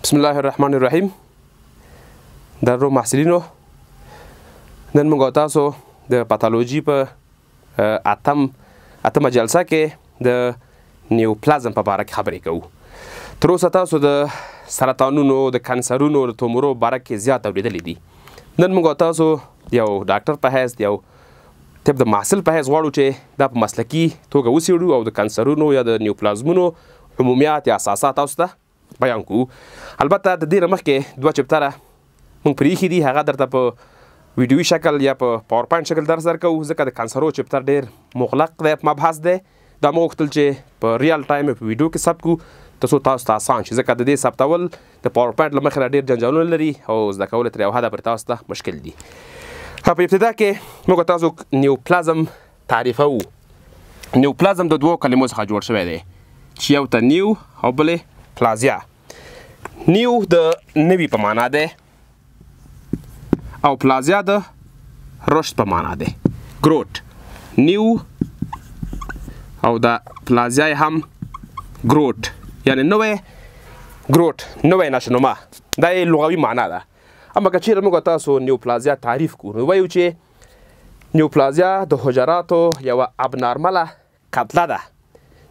بسم الله الرحمن الرحیم. درو محصلینو، نن موږ تاسو د پاتولوژي په اتمه جلسه کې د نیوپلازم په اړه خبرې کوو. تر اوسه تاسو د سرطانونو، د کانسرونو، د تومورو په اړه کې زیات اوریدلي دي. نن موږ تاسو یو ډاکټر په حیث، یو طب د محصل په حیث غواړو چې دا په مسلکي توګه وڅېړو او د کانسرونو یا د نیوپلازمونو عمومیات یا اساسات تاسو ته بیان کوو. البته د دې نه مخکې دوه چپټره موږ پرې ایښي دي، هغه درته په ویډیوي شکل یا په پاور پوینټ شکل درس درکوو، ځکه د کانسرو چپټر ډېر مغلق دی مبحث دی. دا موږ غوښتل چې په ریال ټایم په ویډیو کې ثبت کړو ترڅو تاسو ته اسان شي، ځکه د دې ثبتول د پاور پوینټ له مخې ډېر جنجالونه لري او زده کول تر یو حده پورې تاسو ته مشکل دي. په ابتدا کې موږ تاسو نیوپلازم تعریفوو. نیوپلازم د دوو کلمو څخه جوړ شوی دی چې یو ته نیو او بلې پلازیا. نیو د نوي په معنا دی او پلازیا د رشد په معنا دی، گروت. نیو او د پلازیا هم گروت، یعنی نوی گروت، نوی نشونما. دا یې لغوي معنا ده. اما که چیرې موږ تاسو نیوپلازیا تعریف کړو، نو وایو چې نیوپلازیا د حجراتو یوه ابنارمله کتله ده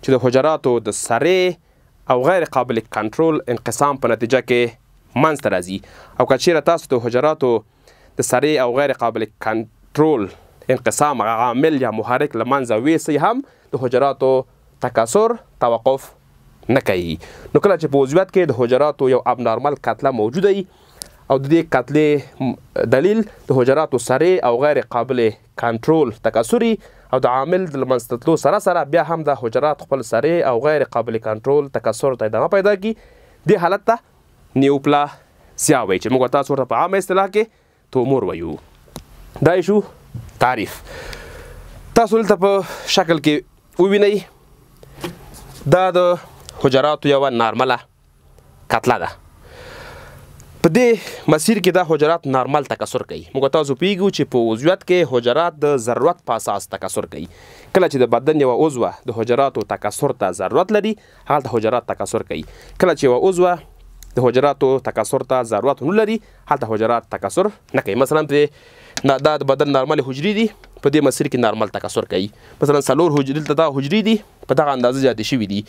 چې د حجراتو د سرې او غیر قابل کنټرول انقسام په نتیجه کې منځته راځي. او که چیرې تاسو د حجراتو د سرې او غیر قابل کنټرول انقسام عامل یا محرک له منځه ویسئ، هم د حجراتو تکثر توقف نه کوي. نو کله چې په عضویت کې د حجراتو یو ابنارمل کتله موجوده وي او د دې کتلې دلیل د حجراتو سرې او غیر قابل کنټرول تکثري او د عامل د منځته تلو سره سره بیا هم د حجرات خپل سرې او غیر قابل کنټرول تکثر ته ادامه پیدا کړي، دې حالت ته نیوپلازیا وایي چې موږ تاسو ورته په عامه اصطلاح کې تومور وایو. دا یې شو تعریف. تاسو دلته په شکل کې ووینئ، دا د حجراتو یوه نارمله کتله ده. په دې مسیر کې دا حجرات نارمل تکثر کوي. موږ تاسو پوهیږو چې په عضویت کې حجرات د ضرورت په اساس تکثر کوي. کله چې د بدن یوه عضوه د حجراتو تکثر ته ضرورت لري، هلته حجرات تکثر کوي. کله چې یوه عضوه د حجراتو تکثر ته ضرورت نه لري، هلته حجرات تکثر نه کوي. مثلا دا د بدن نارمل حجرې دي، په دې مسیر کې نارمل تکثر کوي. مثلا 4 حجرې، دلته دا حجرې دي په دغه اندازه زیاتې شوي دي،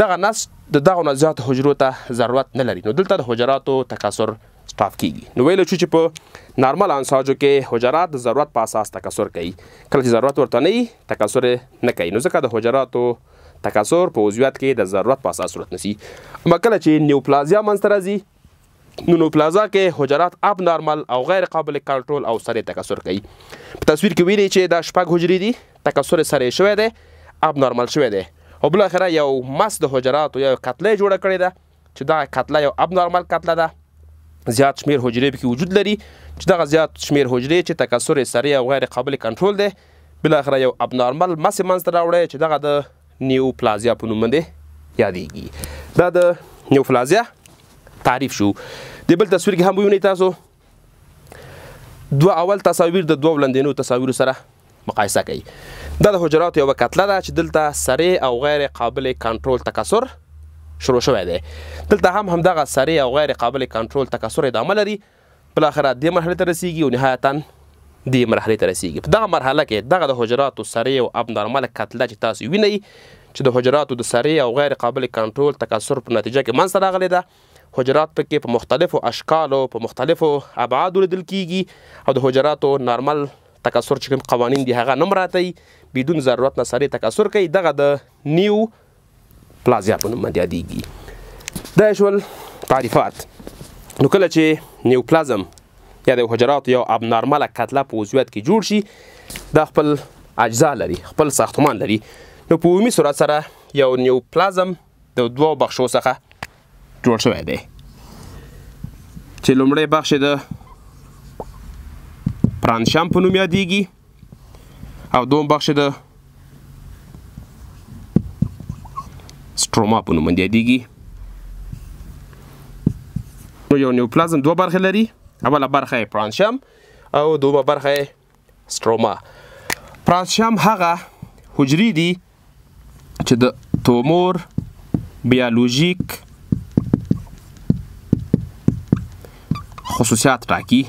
دغه نسج د دغو نه زیاتو حجرو ته ضرورت نه لري، نو دلته د حجراتو تکثر سټاپ کیږي. نو ویلی شو چې په نارمل انساجو کې حجرات د ضرورت په اساس تکثر کوي. کله چې ضرورت ورته نه وي، تکثر نه کوي. نو ځکه د حجراتو تکثر په عضویت کې د ضرورت په اساس صورت نیسي. اما کله چې نیوپلازیا منځته راځي، نو نیوپلازیا کې حجرات اب نارمل او غیر قابل کنټرول او سرې تکثر کوي. په تصویر کې وینئ چې دا 6 حجرې دي، تکثر سرې شوی دی، اب نارمل شوی دی، او بالاخره یو مس د حجراتو یو کتله جوړه کړې ده چې دغه کتله یو اب نارمل کتله ده. زیات شمیر حجرې پکې وجود لري چې دغه زیات شمیر حجرې چې تکثر سرې او غیر قابل کنټرول دی، بالاخره یو اب نارمل مس یې منځته راوړی چې دغه د نیوپلازیا په نوم باندې یادیږي. دا د نیوپلازیا تعریف شو. د بل تصویر کې هم ووینئ تاسو، دوه اول تصاویر د دوه وړاندینو تصاویرو سره مقایسه کوي. دا د حجراتو یوه کتله ده چې دلته سرې او غیر قابل کنټرول تکثر شروع شوی دی. دلته هم همدغه سرې او غیر قابل کنټرول تکثر ادامه لري، بالاخره دې مرحلې ته رسیږي او نهایتا دې مرحلې ته رسیږي. په دغه مرحله کې دغه د حجراتو سرې او اب نارمله کتله چې تاسو وینئ چې د حجراتو د سرې او غیر قابل کنټرول تکثر په نتیجه کې منځته راغلی ده. حجرات پکې په مختلفو اشکالو، په مختلفو ابعادو لیدل کیږي او د حجراتو نارمل تکثر چې کوم قوانین دي هغه نه مراعتوي، بدون ضرورت نه سرې تکثر کوي. دغه د نیو پلازیا په نوم باندې یادیږي. دا شول تعریفات. نو کله چې نیوپلازم یا د حجراتو یو ابنارمله کتله په عضویت کې جوړ شي، دا خپل اجزا لري، خپل ساختمان لري. نو په عمومي صورت سره یو نیوپلازم د 2 بخشو څخه جوړ شوی دی، چې لومړی بخش د پرانشم په نوم یادیږي او دوم بخش د سټروما په نوم باندې یادیږي. نو یو نیوپلازم 2 برخې لري، اوله برخه یې پرانشم او دومه برخه یې سټروما. پرانشم هغه حجرې دي چې د تومور بیولوژیک خصوصیات ټاکي،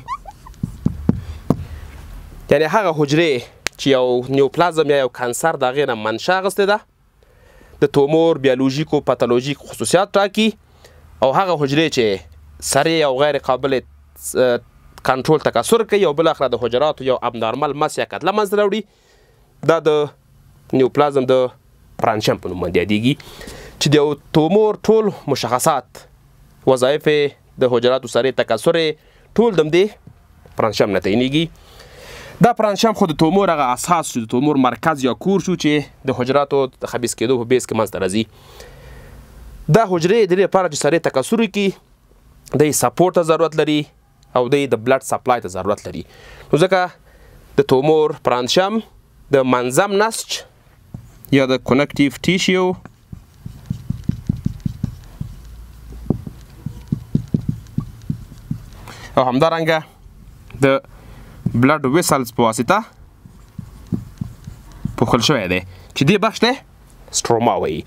یعنی هغه حجرې چې یو نیوپلازم یا یو کانسر د هغې نه منشا اخیستې ده، د تومور بیولوژیک او پاتولوژیک خصوصیات ټاکي، او هغه حجرې چې سریع او غیر قابل کنټرول تکثر کوي او بالاخره د حجراتو یو ابنارمل مس یا کتله منځته راوړي، دا د نیوپلازم د پرانشم په نوم باندې یادېږي، چې د یو تومور ټول مشخصات، وظایف د حجراتو سریع تکثر ټول د همدې پرانشم نه تعینېږي. دا پرانشم خو د تومور هغه اساس شو، د تومور مرکز یا کور شو چې د حجراتو د خبیث کېدو په بیس کې منځته راځي. دا حجرې د دې لپاره چې سریع تکثر وکړي د سپورټ ته ضرورت لري او د بلډ سپلای ته ضرورت لري. نو ځکه د تومور پرانشم د منظم نسج یا د کنکټیو ټیشیو او همدارنګه د بلډ ویسلز په واسطه پوښل شوی دی چې دې بخش ته سټروما وایي.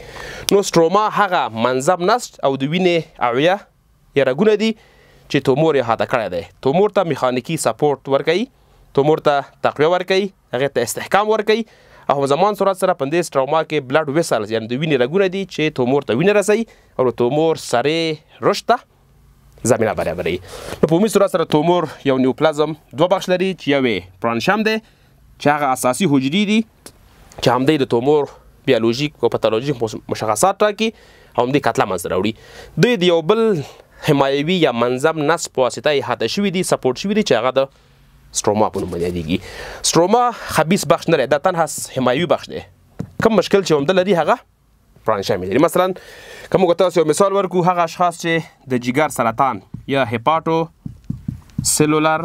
نو سټروما هغه منظم نسج او د وینې اوعیه یا رګونه دي چې تومور یې احاطه کړی دی. تومور ته میخانیکي سپورټ ورکوي، تومور ته تقویه ورکوي، هغې ته استحکام ورکوي، او زمان سرعت سره په دې سټروما کې بلډ ویسلز یعنې د وینې رګونه دي چې تومور ته وینه رسوي او د تومور سریع رشد ته زمینه برابروي. نو په عمومي صورت سره تومور یو نیوپلازم دوه بخش لري چې یو یې پرانشم دی چې هغه اساسي حجرې دي چې همدې د تومور بیولوژیک او پاتولوژیک مشخصات ټاکي او همدې کتله منځته راوړي. دوی د یو بل حمایوي یا منظم نسج په واسطه احاطه شوي دي، سپورټ شوي دي چې هغه د سټروما په نوم باندې یادېږي. سټروما خبیث بخش نه دی، دا تنها حمایوي بخش دی. کوم مشکل چې همده لري هغه پرانشم لري. مثلا که موږ تاسو یو مثال ورکړو، هغه اشخاص چې د جګر سرطان یا هیپاټو سیلولر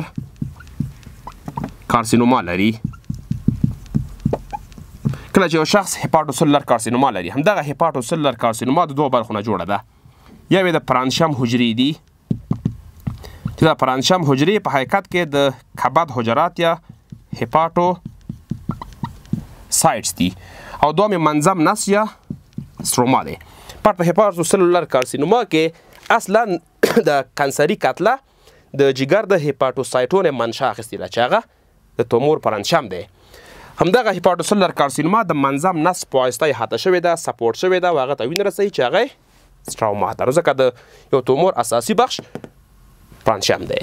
کارسینوما لري، کله چې یو شخص هیپاټو سیلولر کارسینوما لري، همدغه هیپاټو سیلولر کارسینوما د دوه برخو نه جوړه ده. یو یې د پرانشم حجرې دي چې دا پرانشم حجرې په حقیقت کې د کبد حجرات یا هیپاټو سایټس دي، او دوم یې منظم نسج یا سټروما دی. په هیپاټو سیلولر کارسینوما کې اصلا د کانسري کتله د جګر د هیپاټوسایټونو منشا اخیستې ده چې هغه د تومور پرانشم دی. همدغه هیپاټو سیلولر کارسینوما د منظم نسج په واسطه احاطه شوې ده، سپورټ شوې ده او هغه ته وینه رسوي چې هغه سټروما ده. ځکه د یو تومور اساسي بخش پرانشم دی.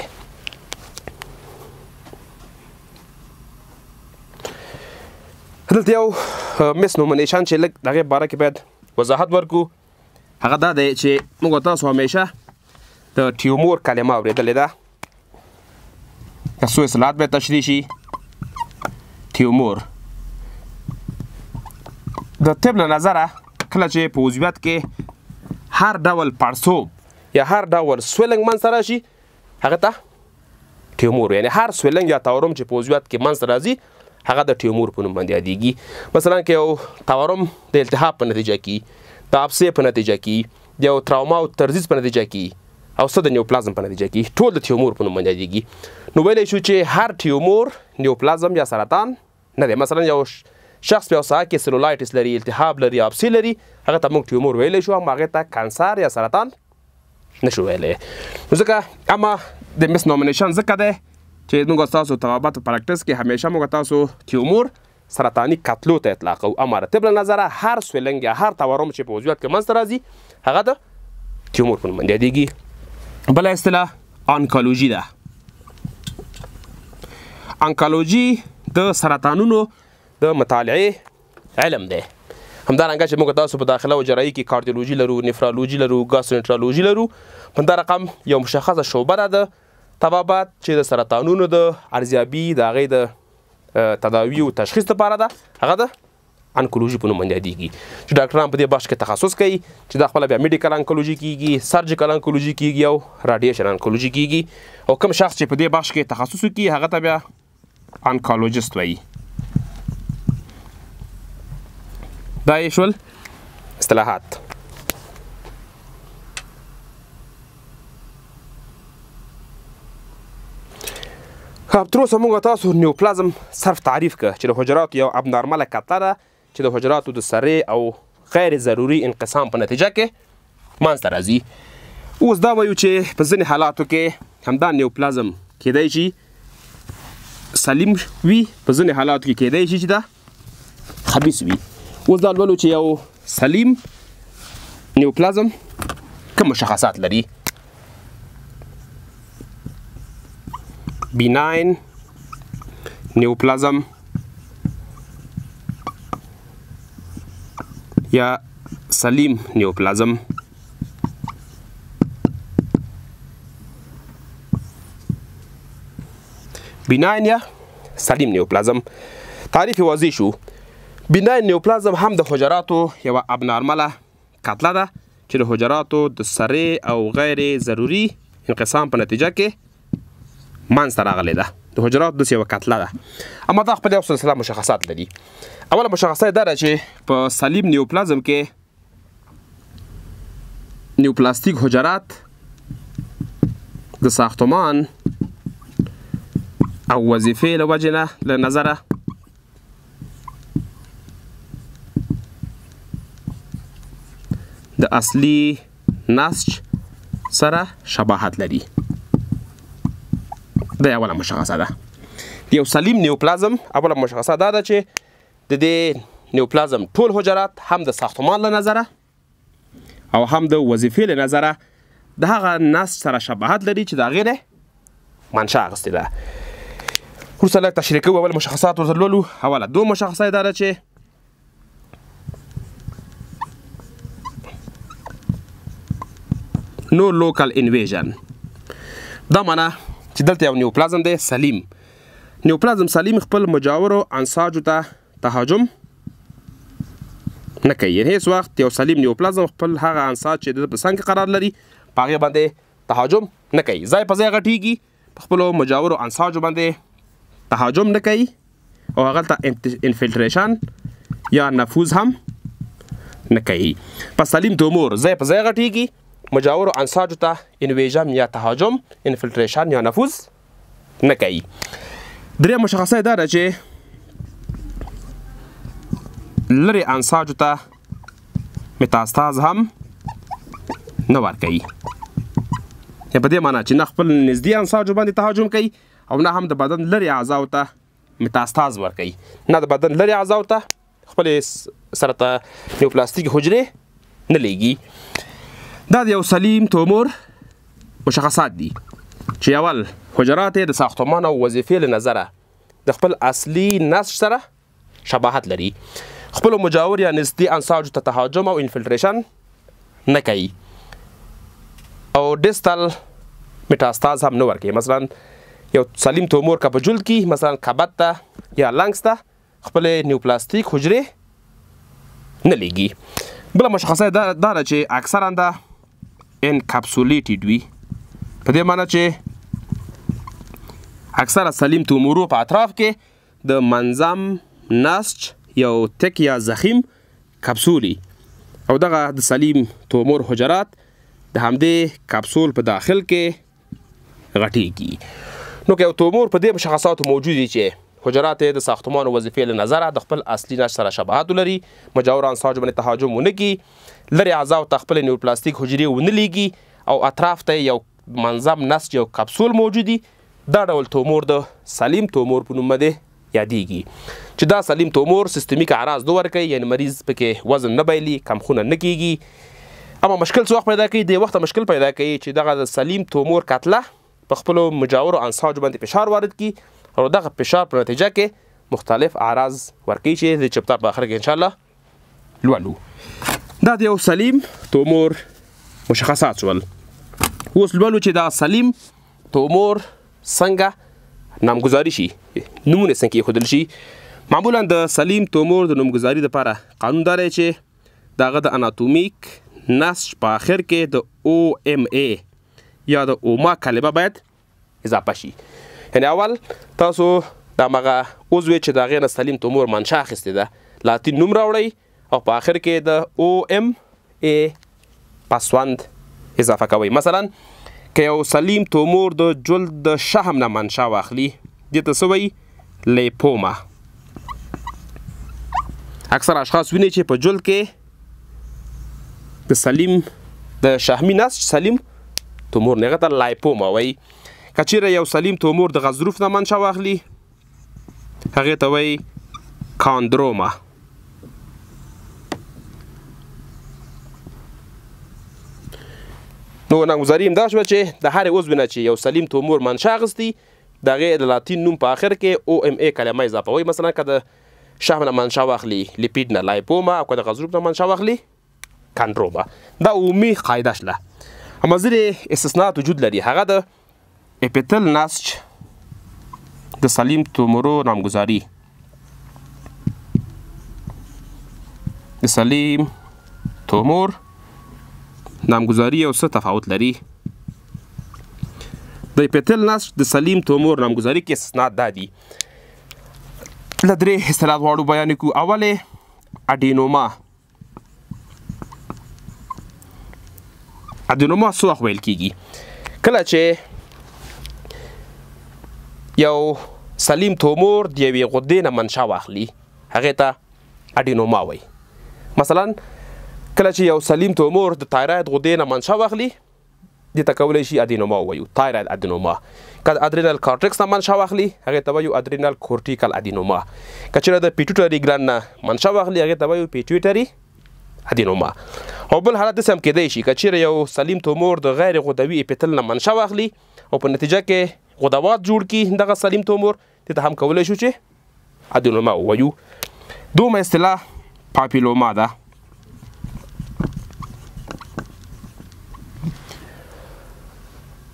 دلته یو مس نومینیشن چې لږ د هغې باره کې باید وضاحت ورکړو، هغه دا دی چې موږ تاسو همیشه د ټیومور کلمه اورېدلې ده، که څو اصطلاحات باید تشریح شي. ټیومور د طب له نظره کله چې په عضویت کې هر ډول پړسوب یا هر ډول سویلنګ منځته راشي هغه ته ټیومور، یعنی هر سویلنګ یا تورم چې په عضویت کې منځته راځي هغه د ټیومور په نوم باندې یادېږي. مثلا که یو تورم د التهاب په نتیجه کې، د ابسې په نتیجه کې، د یو تراوما او ترزیز په نتیجه کې، او څه د نیوپلازم په نتیجه کې، ټول د ټیومور په نوم باندې یادېږي. نو ویلی شو چې هر ټیومور نیوپلازم یا سرطان نه دی. مثلا یو شخص په یو ساعت کې سلولایټس لري، التهاب لري، ابسې لري، هغه ته موږ ټیومور ویلی شو، اما هغې ته کانسر یا سرطان نشو ویلی. نو ځکه اما د مس نومینیشن ځکه دی چې موږ تاسو طبابت په پراکټس کې همیشه موږ تاسو ټیومور سرطاني کتلو ته اطلاق کوو، اما د طب له نظره هر سویلنګ یا هر تورم چې په عضویت کې منځته راځي هغه د ټیومور په نوم باندې یادېږي. بله اصطلاح آنکالوژي ده. آنکالوژي د سرطانونو د مطالعې علم دی. همدارنګه چې موږ تاسو په داخله او جراحي کې کاردیولوژي لرو، نفرولوژي لرو، ګاستروانټرولوژي لرو، همدا رقم یو مشخصه شعبه ده د طبابت چې د سرطانونو د ارزیابي د هغې د تداوي او تشخیص لپاره ده، هغه د انکولوژي په نوم باندې یادېږي چې ډاکټران په دې بخش کې تخصص کوي چې دا خپله بیا میډیکل انکولوژي کېږي، سرجیکل انکولوژي کېږي او راډیشن انکولوژي کېږي. او کوم شخص چې په دې بخش کې تخصص وکړي هغه ته بیا انکولوژیست وایي. دا یې شول اصطلاحات. تر اوسه موږ تاسو نیوپلازم صرف تعریف که چې د حجراتو یو ابنارمله کتله ده چې د حجراتو د سریع او غیر ضروري انقسام په نتیجه کې منځته راځي. اوس دا وایو چې په ځینې حالاتو کې همدا نیوپلازم کېدای شي سلیم وي، په ځینې حالاتو کې کېدای شي چې دا خبیث وي. اوس دا لولو چې یو سلیم نیوپلازم کوم مشخصات لري. benign نیوپلازم یا سلیم نیوپلازم. benign یا سلیم نیوپلازم تعریف واضح شو. benign نیوپلازم هم د حجراتو یو ابنارمله کتله ده چې د حجراتو د سرې او غیر ضروري انقسام په نتیجه کې منځته راغلی ده. د حجراتو داسې یوه کتله ده. اما دا خپل یو سلسله مشخصات لري. اوله مشخصه دا ده چې په سلیم نیوپلازم کې نیوپلاستیک حجرات د ساختمان او وظیفې له وجې نه له نظره د اصلي نسج سره شباهت لري. دا اوله مشخصه ده. یو سلیم نیوپلازم اوله مشخصه دا ده چې د دې نیوپلازم ټول حجرات هم د ساختمان له نظره او هم د وظیفې له نظره د هغه نسج سره شباهت لري چې د هغې نه منشأ اخیستې ده. وروسته لږ تشریح کوو. اول مشخصات ورته لولو. اوله دو مشخصه دا ده چې نو لوکل انویژن. دا معنی چې دلته یو نیوپلازم دی سلیم. نیوپلازم سلیم خپل مجاورو انساجو ته تهاجم نه کوي. یعنې هېڅ وخت یو سلیم نیوپلازم خپل هغه انساج چې د په څنګ کې قرار لري په هغې باندې تهاجم نه کوي. ځای په ځای غټېږي، په خپلو مجاورو انساجو باندې تهاجم نه کوي او هغلته انفلټریشن یا نفوذ هم نه کوي. په سلیم تومور ځای په ځای غټېږي، مجاورو انساجو ته انویژن یا تهاجم انفلټریشن یا نفوذ نه کوي. دریم مشخصه دا ده چې لرې انساجو ته متاستاز هم نه ورکوي. یا په دې معنی چې نه خپل نږدې انساجو باندې تهاجم کوي او نه هم د بدن لرې اعضاو ته متاستاز ورکوي. نه د بدن لرې اعضاو ته خپلې سره ته نیوپلاستیک حجرې نه لیږي. دا د یو سلیم تومور مشخصات دي چې اول حجرات د ساختمان او وظیفې له نظره د خپل اصلي نسج سره شباهت لري. خپلو مجاور یا نږدې انساجو ته تهاجم او انفلټریشن نه کوي او ډیسټل متاستاز هم نه ورکوي. مثلا یو سلیم تومور که په جلد کې مثلا کبد ته یا لنګس ته خپلې نیوپلاستیک حجرې نه لیږي. بله مشخصه دا ده چې اکثرا دا انکپسولیټډ وي. په دې معنی چې اکثره سلیم تومورو په اطراف کې د منظم نسج یو تک یا زخیم کپسولي او دغه د سلیم تومور حجرات د همدې کپسول په داخل کې غټېږي. نو که یو تومور په دې مشخصاتو موجود وي چې حجرات د ساختمان او وظیفې له نظره د خپل اصلي نسج سره شباهت ولري، مجاور انساجو باندې تهاجم ونه کړي، لرې اعضاو ته خپلې نیوپلاستیک حجرې ونه لیږي او اطراف ته یو منظم نسج یو کپسول موجود وي، دا ډول تومور د سلیم تومور په نوم باندې یادېږي. چې دا سلیم تومور سیستمیک اعراض نه ورکوي، یعنې مریض پکې وزن نه بایلي، کمخونه نه کېږي. اما مشکل څه وخت پیدا کوي؟ دې وخته مشکل پیدا کوي چې دغه د سلیم تومور کتله په خپلو مجاورو انساجو باندې فشار وارد کړي او دغه فشار په نتیجه کې مختلف اعراض ورکوي چې د چپتر په آخر کې انشاءالله لولو. دا د یو سلیم تومور مشخصات شول. اوس لولو چې دا سلیم تومور څنګه نامګذاري شي، نومونه څنګه ایښودل شي. معمولا د سلیم تومور د نومګذاري دپاره قانون دا دی چې د هغه د اناتومیک نسج په آخر کې د OMA یا د اوما کلمه باید اضافه شي. یعنې اول تاسو د همغه عضو چې د هغې نه سلیم تومور منشأ اخیستې ده لاتین نوم راوړئ او په آخر کې د OMA پسوند اضافه کوئ. مثلا که یو سلیم تومور د جلد د شحم نه منشأ واخلي دې ته څه وایي؟ لیپوما. اکثر اشخاص ویني چې په جلد کې د سلیم د شحمي نسج سلیم تومور نه هغه ته لایپوما وایي. که چیرې یو سلیم تومور د غضروف نه منشأ واخلي هغې ته وایي کاندروما. نو نامګذاري همدا شوه چې د هرې عضو نه چې یو سلیم تومور منشأ اخیستی د هغې د لاتین نوم په آخر کې OMA کلمه اضافوئ. مثلا که د شحم نه منشأ واخلي لیپید نه لایپوما او که د غضروف نه منشأ واخلي کاندروما. دا عمومي قاعده شله. اما ځینې استثناءات وجود لري. هغه د اپیتل نسج د سلیم تومورو نامګذاري د سلیم تومور نامګذاري یو څه تفاوت لري. د اپیتل نسج د سلیم تومور نامګذاري کې استثناءات دا دي. له درې اصطلاحات غواړو بیان کړو. اول اډینوما. اډینوما څه وخت ویل کېږي؟ کله چې یو سلیم تومور د یوې غدې نه منشأ واخلي هغې ته اډینوما وایي. مثلا کله چې یو سلیم تومور د تایراید غدې نه منشأ واخلي دې ته کولی شي اډینوما ووایو، تایراید اډینوما. که د ادرینل کارټیکس نه منشأ واخلي هغې ته وایو ادرینل کورټیکل اډینوما. که چېرې د پیټوټري ګلند نه منشأ واخلي هغې ته وایو پیټوټري اډینوما. او بل حالت داسې هم کېدی شي که چېرې یو سلیم تومور د غیر غدوي اپیتل نه منشأ واخلي او په نتیجه کې غدوات جوړ کړي دغه سلیم تومور دې ته هم کولی شو چې اډینوما ووایو. دومره اصطلاح پاپیلوما ده.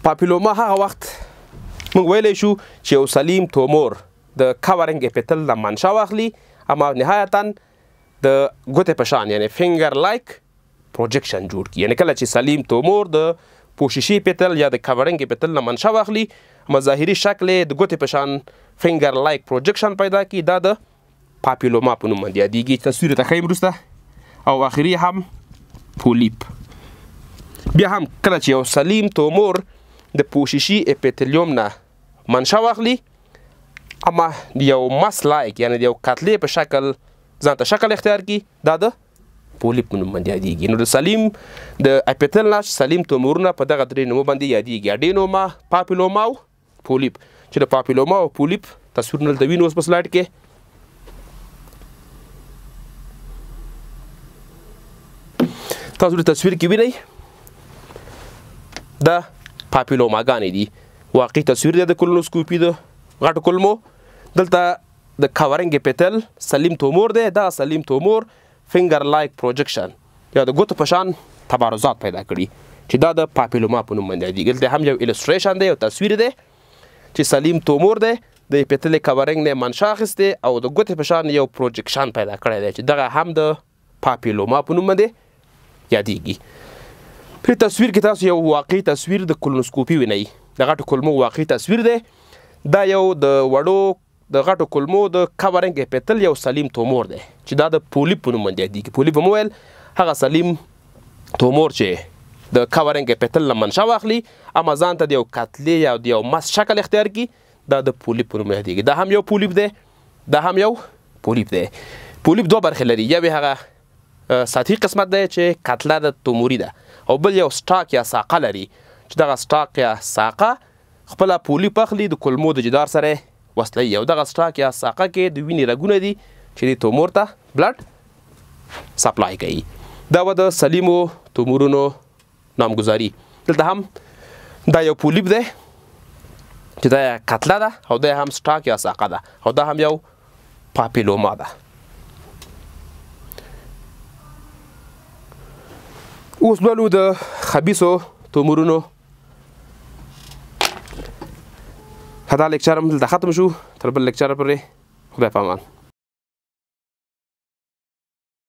پاپیلوما هغه وخت موږ ویلی شو چې یو سلیم تومور د کورنګ اپیتل نه منشأ واخلي اما نهایتا د ګوتې په شان یعنی فنګر لایک پروجیکشن جوړ کړي. یعنی کله چې سلیم تومور د پوششي اپیتل یا د کورنګ اپیتل نه منشأ واخلي اما ظاهري شکل یې د ګوتې په شان فنګر لایک پروجیکشن پیدا کړي دا د پاپیلوما په نوم باندې یادېږي. تصویر ته ښیم وروسته. او آخري هم پولیپ. بیا هم کله چې یو سلیم تومور د پوششي اپیتلیوم نه منشأ واخلي اما یو مس لایک یعنی د یو کتلې په شکل ځان ته شکل اختیار کړي دا د پولیپ په نوم باندې یادېږي. نو د سلیم د اپیتل نسج سلیم تومورونه په دغه درې نومو باندې یادېږي: اډینوما، پاپیلوما او پولیپ. چې د پاپیلوما او پولیپ تصویرونه دلته وینو اوس په سلایډ کې. تاسو د تصویر کې وینئ دا پاپیلوماګانې دي. واقعي تصویر دی د کولونوسکوپي د غټو کولمو. دلته د کورنګ اپیتل سلیم تومور دی. دا سلیم تومور فنګر لایک پروجیکشن یا د ګوتو په شان تبارزات پیدا کړي چې دا د پاپیلوما په نوم باندې یادېږي. دلته هم یو السټریشن دی، یو تصویر دی چې سلیم تومور دی د اپیتل کورنګ نه منشأ اخیستی او د ګوتې په شان یو پروجیکشن پیدا کړی دی چې دغه هم د پاپیلوما په نوم باندې یادېږي. په تصویر کې تاسو یو واقعي تصویر د کولونوسکوپي وینئ. د غټو کولمو واقعي تصویر دی. دا یو د وړو د غټو کولمو د کورنګ اپیتل یو سلیم تومور دی چې دا د پولیپ په نوم باندې یادېږي. پولیپ هم وویل هغه سلیم تومور چې د کورنګ اپیتل نه منشأ واخلي اما ځان ته د یو کتلې یا د یو مس شکل اختیار کړي دا د پولیپ په نوم یادېږي. دا هم یو پولیپ دی، دا هم یو پولیپ دی. پولیپ دوه برخې لري. یوې هغه سطحي قسمت دی چې کتله د توموري ده او بل یو سټاک یا ساقه لري چې دغه سټاک یا ساقه خپله پولیپ اخلي د کولمو د جدار سره وصلوي او دغه سټاک یا ساقه کې د وینې رګونه دي چې د تومور ته بلډ سپلای کوي. دا به د سلیمو تومورونو نامګذاري. دلته هم دا یو پولیپ دی چې دا کتله ده او دا هم سټاک یا ساقه ده او دا هم یو پاپیلوما ده. اوس لولو د خبیثو تومورونو. دا لیکچر هم دلته ختم شو. تر بل لیکچره پورې خدای پامان.